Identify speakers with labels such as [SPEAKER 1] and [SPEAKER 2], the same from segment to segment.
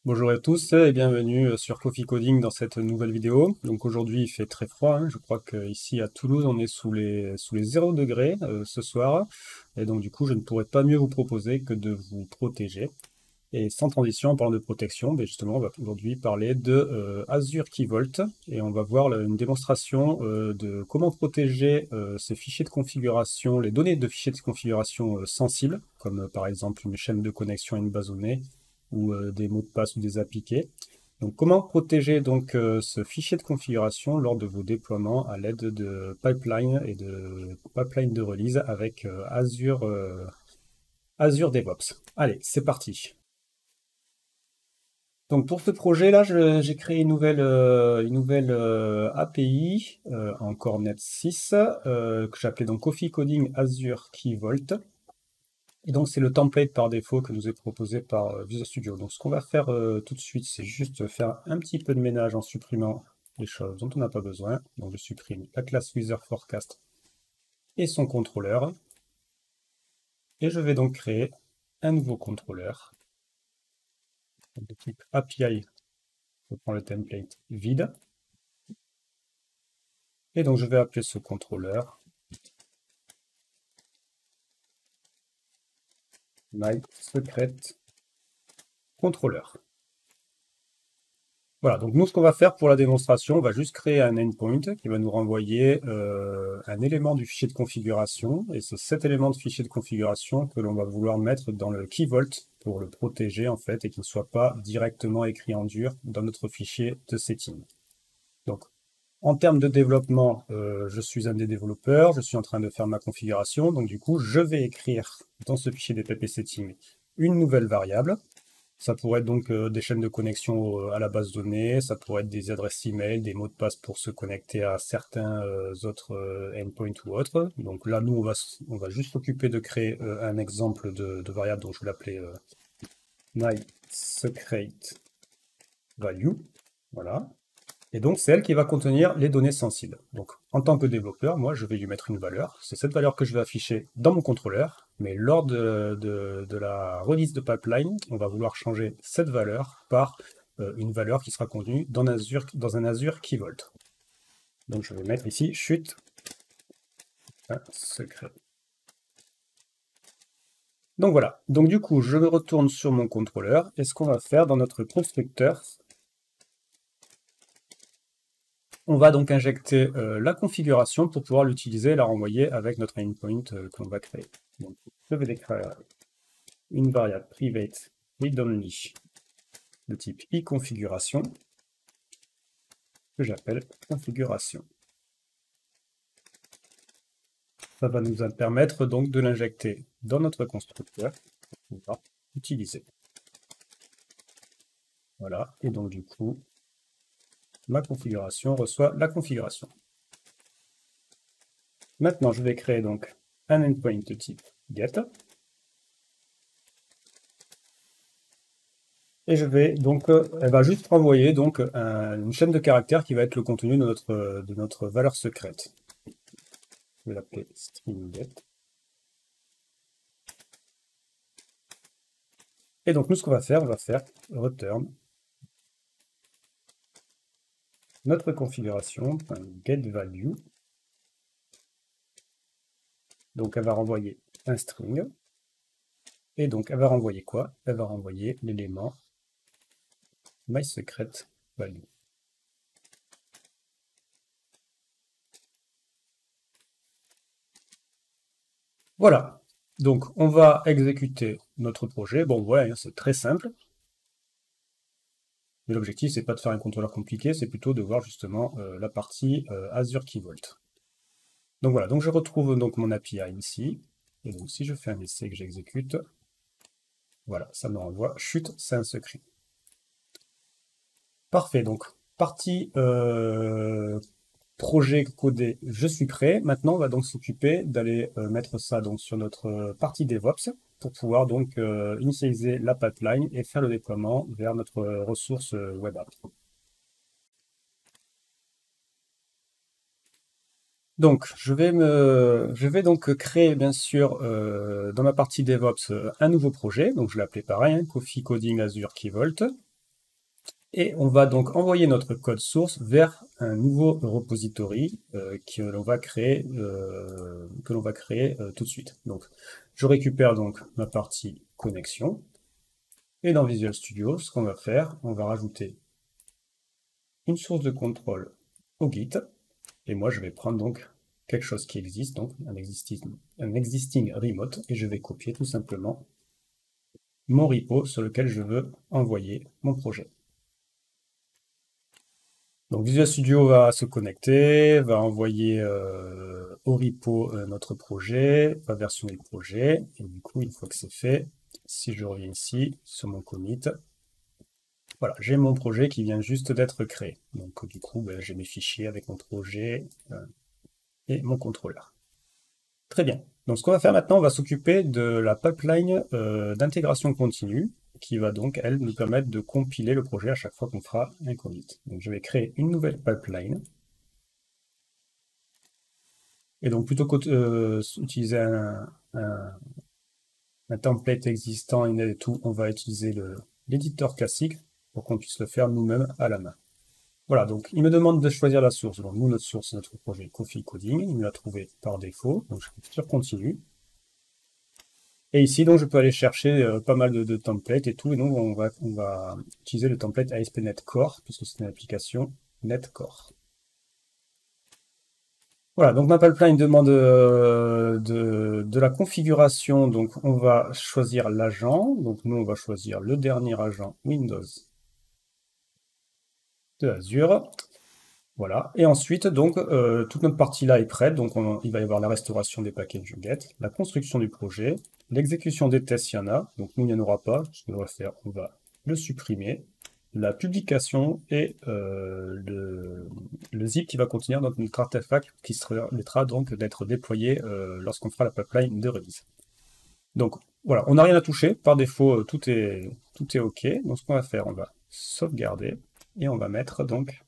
[SPEAKER 1] Bonjour à tous et bienvenue sur Coffee Coding dans cette nouvelle vidéo. Donc aujourd'hui il fait très froid, hein. Je crois qu'ici à Toulouse on est sous les 0 degrés ce soir. Et donc du coup je ne pourrais pas mieux vous proposer que de vous protéger. Et sans transition, en parlant de protection, ben justement on va aujourd'hui parler de Azure Key Vault. Et on va voir une démonstration de comment protéger ces fichiers de configuration, les données de fichiers de configuration sensibles, comme par exemple une chaîne de connexion à une base de données, ou des mots de passe ou des appliqués. Donc, comment protéger donc ce fichier de configuration lors de vos déploiements à l'aide de pipeline et de pipeline de release avec Azure DevOps. Allez, c'est parti. Donc pour ce projet-là, j'ai créé une nouvelle API en Core Net 6 que j'appelais donc Coffee Coding Azure Key Vault. Et donc c'est le template par défaut que nous est proposé par Visual Studio. Donc ce qu'on va faire tout de suite, c'est juste faire un petit peu de ménage en supprimant les choses dont on n'a pas besoin. Donc je supprime la classe Wizard Forecast et son contrôleur. Et je vais donc créer un nouveau contrôleur de type API. Je prends le template vide. Et donc je vais appeler ce contrôleur mySecretController. Voilà, donc nous ce qu'on va faire pour la démonstration, on va juste créer un endpoint qui va nous renvoyer un élément du fichier de configuration, et c'est cet élément de fichier de configuration que l'on va vouloir mettre dans le Key Vault pour le protéger en fait, et qu'il ne soit pas directement écrit en dur dans notre fichier de setting. Donc en termes de développement, je suis un des développeurs, je suis en train de faire ma configuration, donc du coup je vais écrire dans ce fichier des pp-settings une nouvelle variable. Ça pourrait être donc des chaînes de connexion à la base de données, ça pourrait être des adresses email, des mots de passe pour se connecter à certains autres endpoints ou autres. Donc là, nous, on va juste s'occuper de créer un exemple de variable, dont je vais l'appeler mySecretValue. Voilà. Et donc, c'est elle qui va contenir les données sensibles. Donc, en tant que développeur, moi, je vais lui mettre une valeur. C'est cette valeur que je vais afficher dans mon contrôleur. Mais lors de la release de pipeline, on va vouloir changer cette valeur par une valeur qui sera contenue dans un Azure Key Vault. Donc, je vais mettre ici chute un secret. Donc voilà. Donc du coup, je me retourne sur mon contrôleur. Et ce qu'on va faire dans notre constructeur, on va donc injecter la configuration pour pouvoir l'utiliser et la renvoyer avec notre endpoint que l'on va créer. Donc, je vais décrire une variable private read-only de type iConfiguration que j'appelle configuration. Ça va nous permettre donc de l'injecter dans notre constructeur pour pouvoir l'utiliser. Voilà, et donc du coup, ma configuration reçoit la configuration. Maintenant, je vais créer donc un endpoint de type get. Et je vais donc, elle va juste renvoyer donc une chaîne de caractères qui va être le contenu de notre valeur secrète. Je vais l'appeler string_get. Et donc nous, ce qu'on va faire, on va faire return notre configuration getValue. Donc elle va renvoyer un string. Et donc elle va renvoyer quoi? Elle va renvoyer l'élément mySecretValue. Voilà. Donc on va exécuter notre projet. Bon, ouais, hein, c'est très simple. Mais l'objectif, c'est pas de faire un contrôleur compliqué, c'est plutôt de voir justement la partie Azure Key Vault. Donc voilà, donc je retrouve donc mon API ici. Et donc si je fais un essai que j'exécute, voilà, ça me renvoie chute, c'est un secret. Parfait, donc partie projet codé, je suis prêt. Maintenant, on va donc s'occuper d'aller mettre ça donc sur notre partie DevOps pour pouvoir donc initialiser la pipeline et faire le déploiement vers notre ressource web app. Donc, je vais donc créer, bien sûr, dans ma partie DevOps, un nouveau projet. Donc, je l'ai appelé pareil, hein, Coffee Coding Azure Key Vault. Et on va donc envoyer notre code source vers un nouveau repository que l'on va créer, tout de suite. Donc, je récupère donc ma partie connexion. Et dans Visual Studio, ce qu'on va faire, on va rajouter une source de contrôle au Git. Et moi, je vais prendre donc quelque chose qui existe, donc un existing remote, et je vais copier tout simplement mon repo sur lequel je veux envoyer mon projet. Donc Visual Studio va se connecter, va envoyer au repo notre projet, va versionner le projet, et du coup, une fois que c'est fait, si je reviens ici, sur mon commit, voilà, j'ai mon projet qui vient juste d'être créé. Donc du coup, j'ai mes fichiers avec mon projet et mon contrôleur. Très bien. Donc ce qu'on va faire maintenant, on va s'occuper de la pipeline d'intégration continue, qui va donc, elle, nous permettre de compiler le projet à chaque fois qu'on fera un commit. Donc je vais créer une nouvelle pipeline. Et donc plutôt qu'utiliser un template existant et tout, on va utiliser l'éditeur classique pour qu'on puisse le faire nous-mêmes à la main. Voilà, donc il me demande de choisir la source. Donc nous, notre source, c'est notre projet Coffee Coding. Il me l'a trouvé par défaut. Donc je clique sur Continue. Et ici, donc, je peux aller chercher pas mal de templates et tout. Et donc, on va utiliser le template ASP.NET Core, puisque c'est une application .NET Core. Voilà, donc ma pipeline demande de la configuration. Donc, on va choisir l'agent. Donc, nous, on va choisir le dernier agent Windows de Azure. Voilà. Et ensuite, donc, toute notre partie là est prête. Donc, il va y avoir la restauration des packages get, la construction du projet, l'exécution des tests s'il y en a. Donc, nous, il n'y en aura pas. Ce qu'on va faire, on va le supprimer. La publication et le zip qui va contenir notre artefact qui permettra donc d'être déployé lorsqu'on fera la pipeline de release. Donc, voilà, on n'a rien à toucher. Par défaut, tout est OK. Donc, ce qu'on va faire, on va sauvegarder et on va mettre donc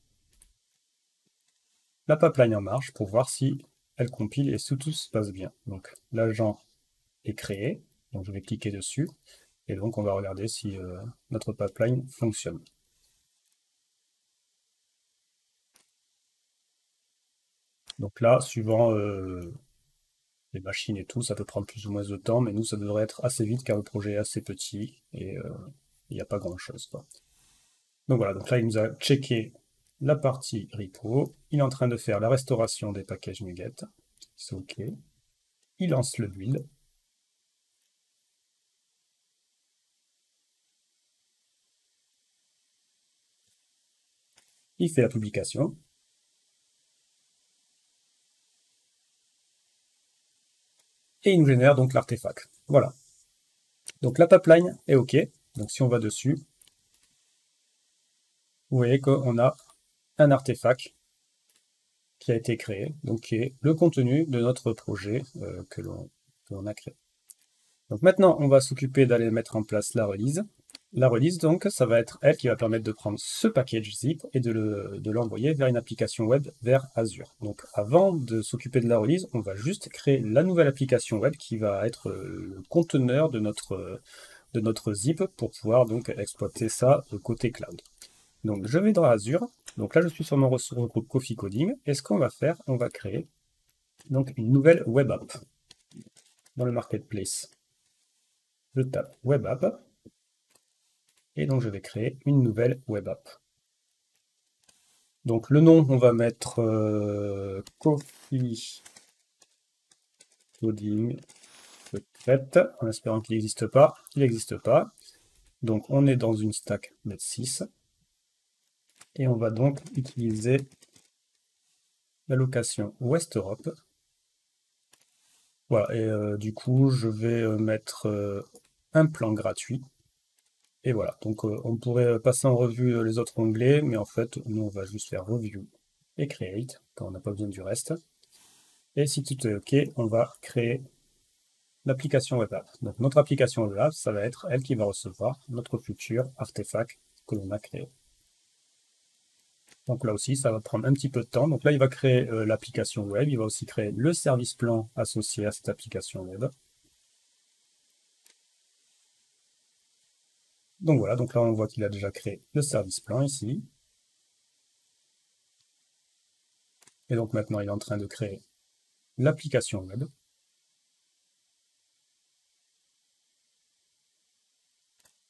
[SPEAKER 1] la pipeline en marche pour voir si elle compile et si tout se passe bien. Donc l'agent est créé, donc je vais cliquer dessus, et donc on va regarder si notre pipeline fonctionne. Donc là, suivant les machines et tout, ça peut prendre plus ou moins de temps, mais nous, ça devrait être assez vite car le projet est assez petit et il n'y a pas grand-chose. Donc voilà, donc là, il nous a checké la partie repo. Il est en train de faire la restauration des packages NuGet. C'est OK. Il lance le build. Il fait la publication. Et il nous génère donc l'artefact. Voilà. Donc la pipeline est OK. Donc si on va dessus, vous voyez qu'on a un artefact qui a été créé, donc qui est le contenu de notre projet que l'on a créé. Donc maintenant, on va s'occuper d'aller mettre en place la release. La release, donc, ça va être elle qui va permettre de prendre ce package zip et de l'envoyer vers une application web vers Azure. Donc avant de s'occuper de la release, on va juste créer la nouvelle application web qui va être le conteneur de notre zip pour pouvoir donc exploiter ça côté cloud. Donc je vais dans Azure, donc là je suis sur mon ressource groupe Coffee Coding, et ce qu'on va faire, on va créer donc une nouvelle web app dans le marketplace. Je tape web app, et donc je vais créer une nouvelle web app. Donc le nom, on va mettre Coffee Coding Secret, en espérant qu'il n'existe pas. Il n'existe pas. Donc on est dans une stack net 6. Et on va donc utiliser l'allocation West Europe. Voilà, et du coup, je vais mettre un plan gratuit. Et voilà, donc on pourrait passer en revue les autres onglets, mais en fait, nous, on va juste faire Review et Create, quand on n'a pas besoin du reste. Et si tout est OK, on va créer l'application web app. Donc notre application web app, ça va être elle qui va recevoir notre futur artefact que l'on a créé. Donc là aussi, ça va prendre un petit peu de temps. Donc là, il va créer l'application web. Il va aussi créer le service plan associé à cette application web. Donc voilà, donc là on voit qu'il a déjà créé le service plan ici. Et donc maintenant il est en train de créer l'application web.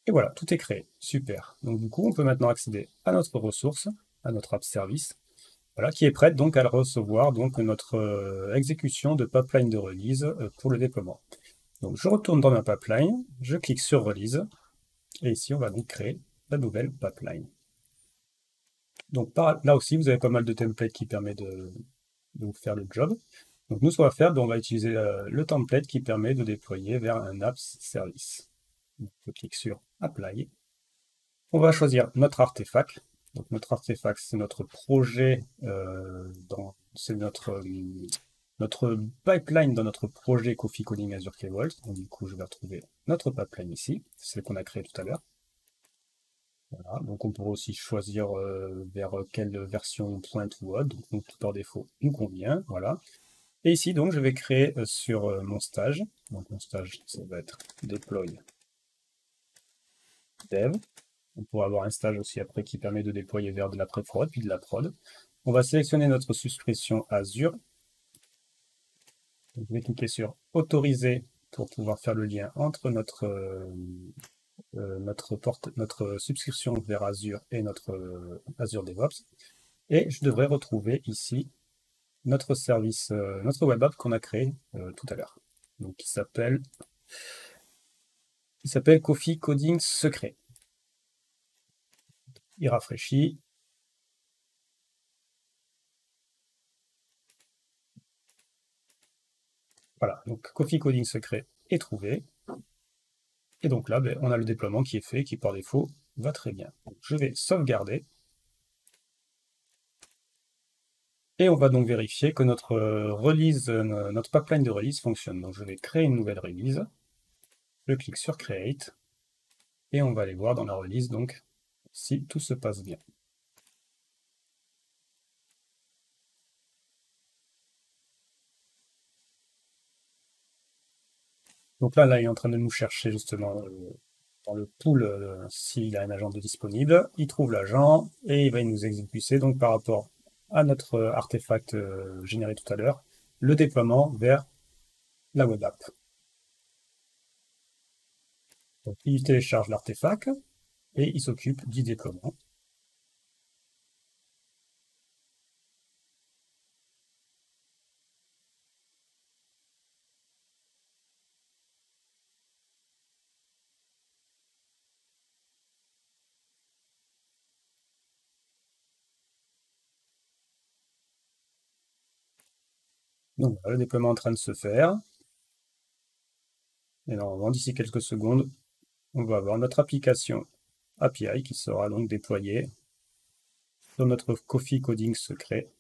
[SPEAKER 1] Et voilà, tout est créé. Super. Donc du coup, on peut maintenant accéder à notre ressource, à notre app service, voilà, qui est prête donc à recevoir donc notre exécution de pipeline de release pour le déploiement. Donc je retourne dans ma pipeline, je clique sur release, et ici on va donc créer la nouvelle pipeline. Donc là aussi, vous avez pas mal de templates qui permettent de vous faire le job. Donc nous, ce qu'on va faire, on va utiliser le template qui permet de déployer vers un apps service. Donc, je clique sur Apply. On va choisir notre artefact. Donc notre artefact, c'est notre projet, c'est notre pipeline dans notre projet Coffee Coding Azure Key Vault. Donc du coup, je vais retrouver notre pipeline ici, celle qu'on a créée tout à l'heure. Voilà. Donc on pourrait aussi choisir vers quelle version pointe ou autre. Donc tout par défaut nous convient. Voilà. Et ici, donc, je vais créer sur mon stage. Donc mon stage, ça va être deploy dev. On pourra avoir un stage aussi après qui permet de déployer vers de la pré-prod, puis de la prod. On va sélectionner notre souscription Azure. Donc, je vais cliquer sur autoriser pour pouvoir faire le lien entre notre subscription vers Azure et notre Azure DevOps. Et je devrais retrouver ici notre service, notre web app qu'on a créé tout à l'heure. Donc qui s'appelle Coffee Coding Secret. Il rafraîchit. Voilà, donc Coffee Coding Secret est trouvé. Et donc là, on a le déploiement qui est fait, qui par défaut va très bien. Donc, je vais sauvegarder. Et on va donc vérifier que notre release, notre pipeline de release fonctionne. Donc je vais créer une nouvelle release. Je clique sur Create. Et on va aller voir dans la release donc si tout se passe bien. Donc là, il est en train de nous chercher justement dans le pool s'il a un agent de disponible. Il trouve l'agent et il va nous exécuter donc par rapport à notre artefact généré tout à l'heure, le déploiement vers la web app. Donc il télécharge l'artefact et il s'occupe du déploiement. Donc voilà, le déploiement est en train de se faire. Et normalement, d'ici quelques secondes, on va avoir notre application API qui sera donc déployée sur notre Coffee Coding Secret,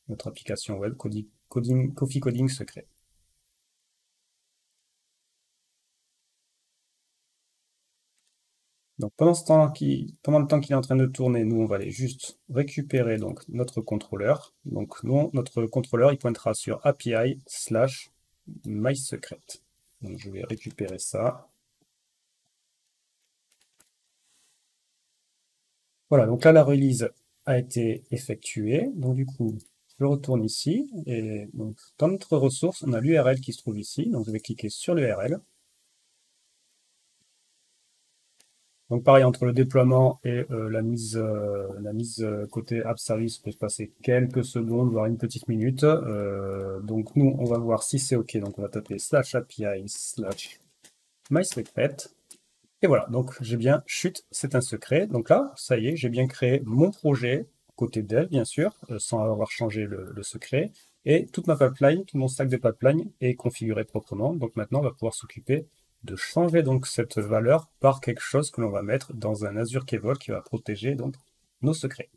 [SPEAKER 1] notre application web Coffee Coding Secret. Donc pendant le temps qu'il est en train de tourner, nous on va aller juste récupérer donc notre contrôleur. Donc nous, notre contrôleur il pointera sur API / MySecret. Donc je vais récupérer ça. Voilà, donc là la release a été effectuée. Donc du coup, je retourne ici et donc dans notre ressource, on a l'URL qui se trouve ici. Donc je vais cliquer sur l'URL. Donc pareil, entre le déploiement et la mise côté App Service, peut se passer quelques secondes, voire une petite minute. Donc nous, on va voir si c'est OK. Donc on va taper /API / MySecret. Et voilà, donc j'ai bien, chut, c'est un secret. Donc là, ça y est, j'ai bien créé mon projet, côté dev bien sûr, sans avoir changé le secret. Et toute ma pipeline, tout mon stack de pipeline est configuré proprement. Donc maintenant, on va pouvoir s'occuper de changer donc cette valeur par quelque chose que l'on va mettre dans un Azure Key Vault qui va protéger donc nos secrets.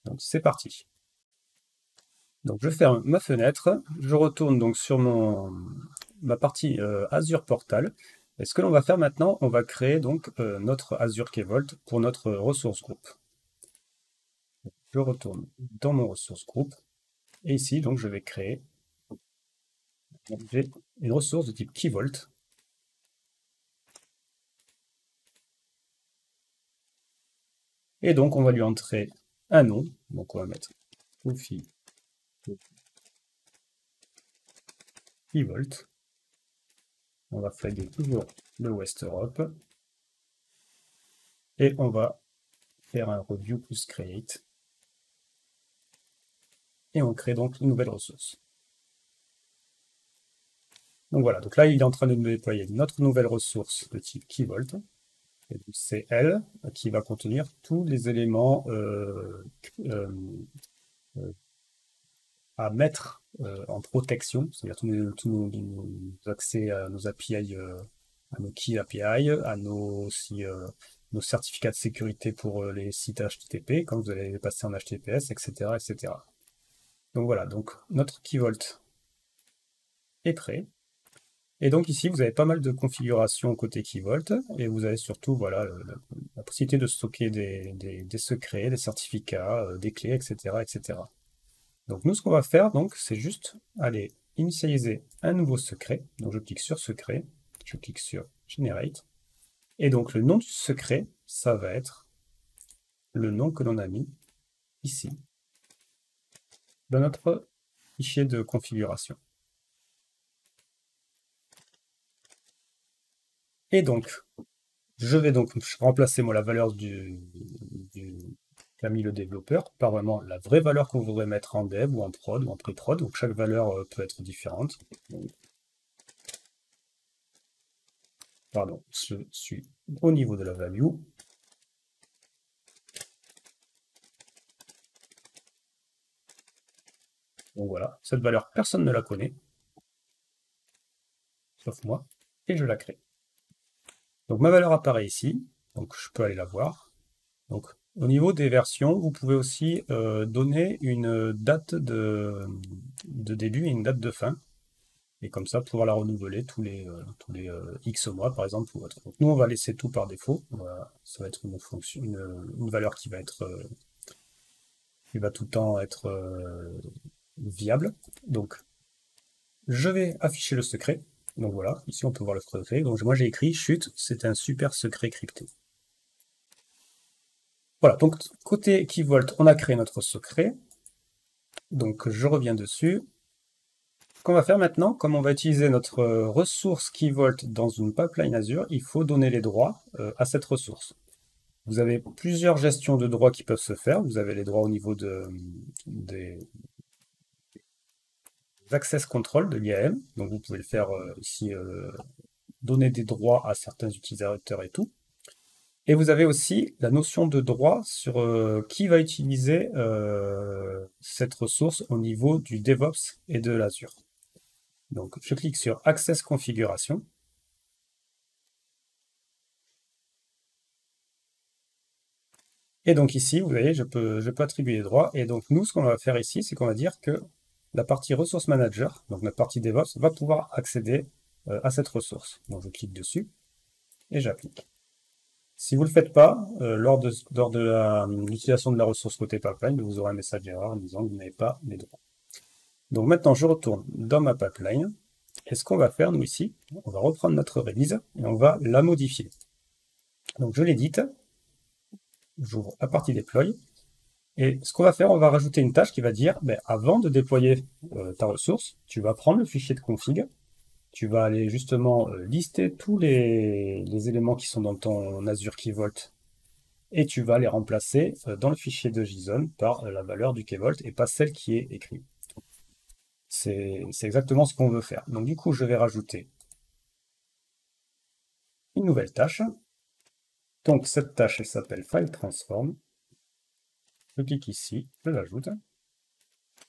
[SPEAKER 1] Donc c'est parti. Donc je ferme ma fenêtre, je retourne donc sur ma partie Azure Portal. Et ce que l'on va faire maintenant, on va créer donc notre Azure Key Vault pour notre ressource groupe. Je retourne dans mon ressource groupe et ici donc je vais créer une ressource de type Key Vault. Et donc, on va lui entrer un nom. Donc, on va mettre Kofi Keyvault. On va flaguer toujours le West Europe. Et on va faire un review plus create. Et on crée donc une nouvelle ressource. Donc voilà, donc là il est en train de nous déployer notre nouvelle ressource de type Keyvault. C'est elle qui va contenir tous les éléments à mettre en protection, c'est-à-dire tous nos accès à nos API, à nos key API, à nos certificats de sécurité pour les sites HTTP, quand vous allez les passer en HTTPS, etc., etc. Donc voilà, donc notre Keyvault est prêt. Et donc ici, vous avez pas mal de configurations côté Keyvault, et vous avez surtout voilà, la possibilité de stocker des secrets, des certificats, des clés, etc., etc. Donc nous, ce qu'on va faire, donc, c'est juste aller initialiser un nouveau secret. Donc je clique sur secret, je clique sur generate, et donc le nom du secret, ça va être le nom que l'on a mis ici, dans notre fichier de configuration. Et donc, je vais donc remplacer moi la valeur qu'a mis le développeur par vraiment la vraie valeur qu'on voudrait mettre en dev ou en prod ou en pré-prod. Donc chaque valeur peut être différente. Pardon, je suis au niveau de la value. Donc voilà, cette valeur, personne ne la connaît, sauf moi, et je la crée. Donc ma valeur apparaît ici, donc je peux aller la voir. Donc au niveau des versions, vous pouvez aussi donner une date de début et une date de fin. Et comme ça, pouvoir la renouveler tous les X mois, par exemple, ou autre. Donc nous, on va laisser tout par défaut. Ça va être une fonction, une valeur qui va être qui va tout le temps être viable. Donc je vais afficher le secret. Donc voilà, ici on peut voir le secret. Donc moi j'ai écrit chut, c'est un super secret crypté. Voilà, donc côté Keyvault, on a créé notre secret. Donc je reviens dessus. Ce qu'on va faire maintenant, comme on va utiliser notre ressource Keyvault dans une pipeline Azure, il faut donner les droits à cette ressource. Vous avez plusieurs gestions de droits qui peuvent se faire. Vous avez les droits au niveau des access control de l'IAM. Donc vous pouvez le faire ici, donner des droits à certains utilisateurs et tout. Et vous avez aussi la notion de droit sur qui va utiliser cette ressource au niveau du DevOps et de l'Azure. Donc je clique sur Access Configuration. Et donc ici, vous voyez, je peux attribuer les droits. Et donc nous, ce qu'on va faire ici, c'est qu'on va dire que la partie Resource Manager, donc notre partie DevOps, va pouvoir accéder à cette ressource. Donc je clique dessus et j'applique. Si vous ne le faites pas, lors de l'utilisation de la ressource côté pipeline, vous aurez un message d'erreur en disant que vous n'avez pas les droits. Donc maintenant, je retourne dans ma pipeline. Et ce qu'on va faire, nous ici, on va reprendre notre release et on va la modifier. Donc je l'édite, j'ouvre la partie deploy. Et ce qu'on va faire, on va rajouter une tâche qui va dire, avant de déployer ta ressource, tu vas prendre le fichier de config, tu vas aller justement lister tous les éléments qui sont dans ton Azure Key Vault et tu vas les remplacer dans le fichier de JSON par la valeur du Key Vault et pas celle qui est écrite. C'est exactement ce qu'on veut faire. Donc du coup, je vais rajouter une nouvelle tâche. Donc cette tâche, elle s'appelle File Transform. Je clique ici, je l'ajoute.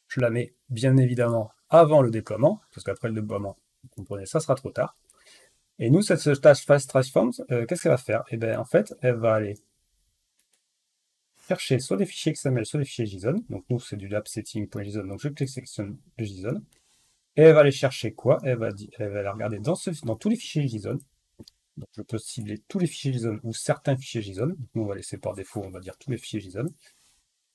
[SPEAKER 1] Je la mets bien évidemment avant le déploiement, parce qu'après le déploiement, vous comprenez, ça sera trop tard. Et nous, cette tâche File Transform, qu'est-ce qu'elle va faire? Et bien en fait, elle va aller chercher soit des fichiers XML, soit des fichiers JSON. Donc nous, c'est du labsetting.json, donc je clique sélection de JSON. Et elle va aller chercher quoi? Elle va aller regarder dans tous les fichiers JSON. Donc je peux cibler tous les fichiers JSON ou certains fichiers JSON. Donc nous, on va laisser par défaut, on va dire tous les fichiers JSON.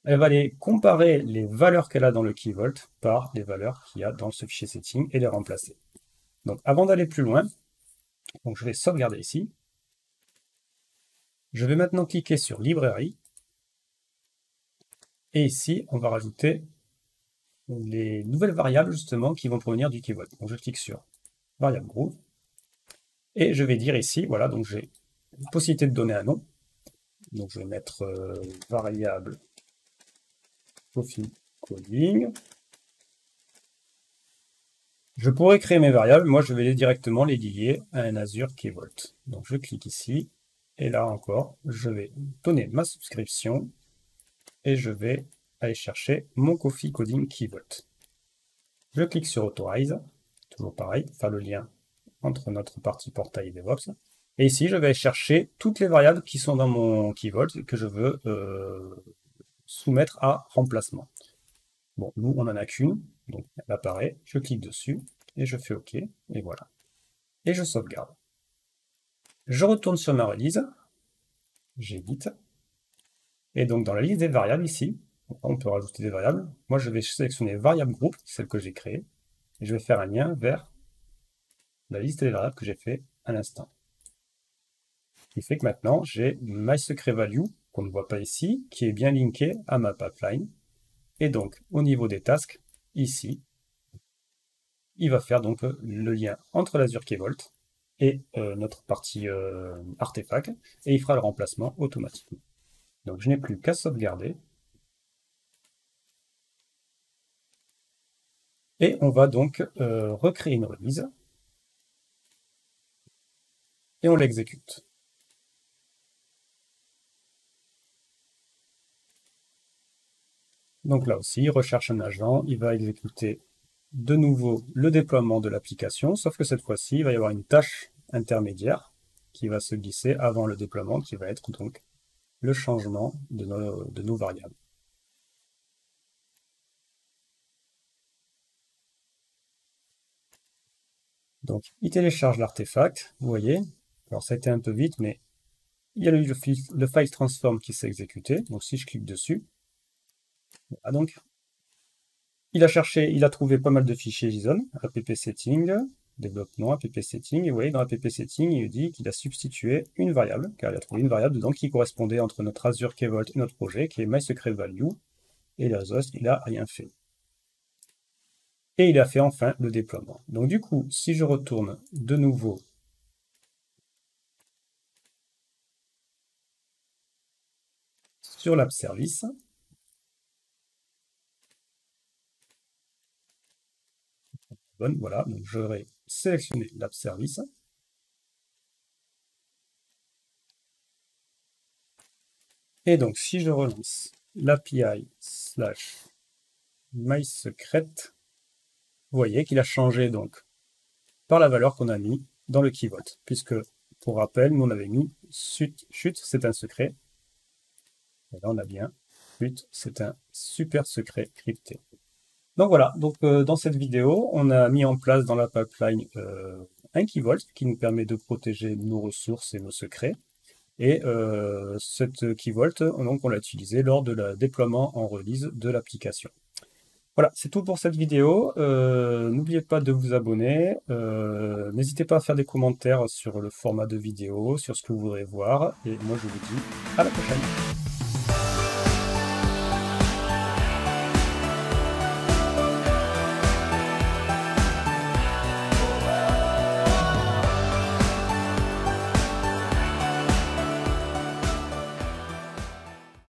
[SPEAKER 1] Elle va aller comparer les valeurs qu'elle a dans le Key Vault par les valeurs qu'il y a dans ce fichier setting et les remplacer. Donc avant d'aller plus loin, donc je vais sauvegarder ici. Je vais maintenant cliquer sur Librairie. Et ici, on va rajouter les nouvelles variables justement qui vont provenir du KeyVault. Donc je clique sur variable group et je vais dire ici, voilà, donc j'ai une possibilité de donner un nom. Donc je vais mettre variable coffee coding. Je pourrais créer mes variables, moi je vais directement les lier à un Azure KeyVault. Donc je clique ici, et là encore, je vais donner ma subscription, et je vais aller chercher mon Coffee Coding KeyVault. Je clique sur Authorize, toujours pareil, faire le lien entre notre partie portail et DevOps. Et ici, je vais aller chercher toutes les variables qui sont dans mon KeyVault que je veux soumettre à remplacement. Bon, nous, on n'en a qu'une, donc elle apparaît, je clique dessus, et je fais OK, et voilà. Et je sauvegarde. Je retourne sur ma release, j'édite, et donc dans la liste des variables ici, on peut rajouter des variables. Moi, je vais sélectionner variable groupe, celle que j'ai créée, et je vais faire un lien vers la liste des variables que j'ai fait à l'instant. Ce qui fait que maintenant, j'ai mySecretValue, qu'on ne voit pas ici, qui est bien linké à ma pipeline. Et donc, au niveau des tasks, ici, il va faire donc le lien entre l'Azure KeyVault et notre partie artefact, et il fera le remplacement automatiquement. Donc je n'ai plus qu'à sauvegarder. Et on va donc recréer une release. Et on l'exécute. Donc là aussi, il recherche un agent, il va exécuter de nouveau le déploiement de l'application, sauf que cette fois-ci, il va y avoir une tâche intermédiaire qui va se glisser avant le déploiement, qui va être donc le changement de nos variables. Donc, il télécharge l'artefact, vous voyez. Alors, ça a été un peu vite, mais il y a le file transform qui s'est exécuté. Donc, si je clique dessus, voilà donc. Il a cherché, il a trouvé pas mal de fichiers JSON, app-setting, développement, app-setting, et vous voyez, dans app-setting, il dit qu'il a substitué une variable, car il a trouvé une variable dedans qui correspondait entre notre Azure KeyVault et notre projet, qui est mySecretValue, et le reste, il n'a rien fait. Et il a fait enfin le déploiement. Donc du coup, si je retourne de nouveau sur l'app service, voilà, donc j'aurai sélectionné l'app service. Et donc si je relance l'API / mySecret, vous voyez qu'il a changé donc par la valeur qu'on a mis dans le KeyVault, puisque pour rappel, nous on avait mis chut, c'est un secret. Et là on a bien chut, c'est un super secret crypté. Donc voilà, donc dans cette vidéo, on a mis en place dans la pipeline un KeyVault qui nous permet de protéger nos ressources et nos secrets. Et cette KeyVault, donc, on l'a utilisé lors de la déploiement en release de l'application. Voilà, c'est tout pour cette vidéo. N'oubliez pas de vous abonner. N'hésitez pas à faire des commentaires sur le format de vidéo, sur ce que vous voudrez voir. Et moi, je vous dis à la prochaine.